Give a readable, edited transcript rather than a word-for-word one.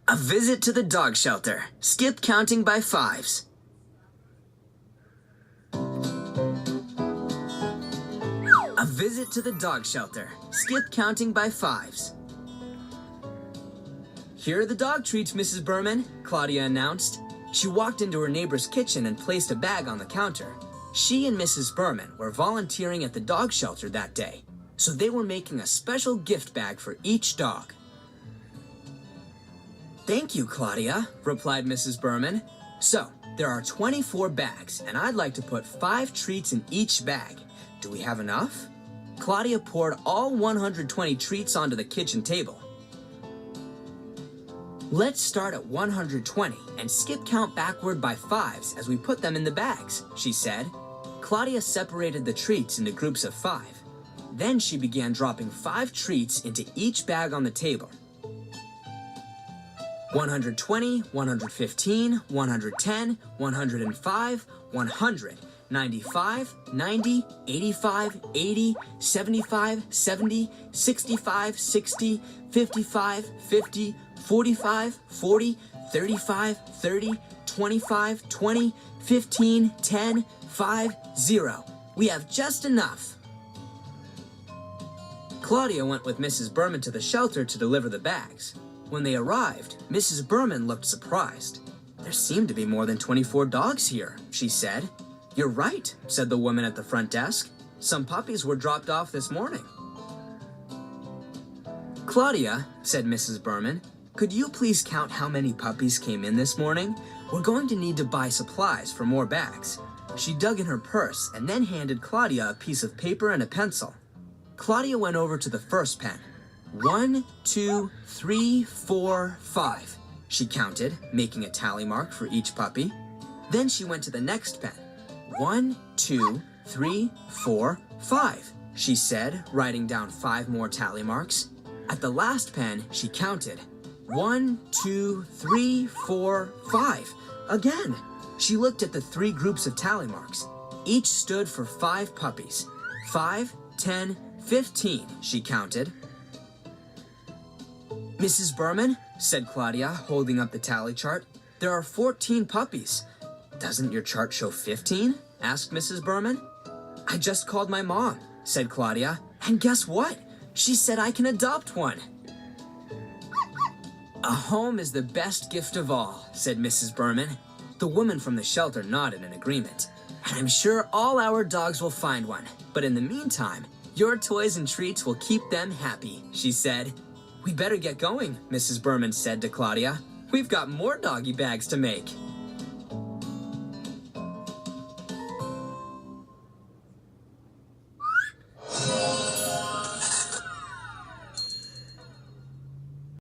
A visit to the dog shelter. Skip counting by fives. A visit to the dog shelter. Skip counting by fives. Here are the dog treats, Mrs. Berman, Claudia announced. She walked into her neighbor's kitchen and placed a bag on the counter. She and Mrs. Berman were volunteering at the dog shelter that day, so they were making a special gift bag for each dog. Thank you, Claudia, replied Mrs. Berman. So, there are 24 bags, and I'd like to put 5 treats in each bag. Do we have enough? Claudia poured all 120 treats onto the kitchen table. Let's start at 120 and skip count backward by fives as we put them in the bags, she said. Claudia separated the treats into groups of 5. Then she began dropping 5 treats into each bag on the table. 120, 115, 110, 105, 100, 95, 90, 85, 80, 75, 70, 65, 60, 55, 50, 45, 40, 35, 30, 25, 20, 15, 10, 5, 0. We have just enough. Claudia went with Mrs. Berman to the shelter to deliver the bags. When they arrived, Mrs. Berman looked surprised. There seemed to be more than 24 dogs here, she said. You're right, said the woman at the front desk. Some puppies were dropped off this morning. Claudia, said Mrs. Berman, could you please count how many puppies came in this morning? We're going to need to buy supplies for more bags. She dug in her purse and then handed Claudia a piece of paper and a pencil. Claudia went over to the first pen. 1, 2, 3, 4, 5. She counted, making a tally mark for each puppy. Then she went to the next pen. 1, 2, 3, 4, 5. She said, writing down 5 more tally marks. At the last pen, she counted. 1, 2, 3, 4, 5. Again, she looked at the 3 groups of tally marks. Each stood for 5 puppies. 5, 10, 15, she counted. Mrs. Berman, said Claudia, holding up the tally chart, there are 14 puppies. Doesn't your chart show 15? Asked Mrs. Berman. I just called my mom, said Claudia, and guess what? She said I can adopt one. A home is the best gift of all, said Mrs. Berman. The woman from the shelter nodded in agreement. And I'm sure all our dogs will find one. But in the meantime, your toys and treats will keep them happy, she said. We better get going, Mrs. Berman said to Claudia. We've got more doggy bags to make.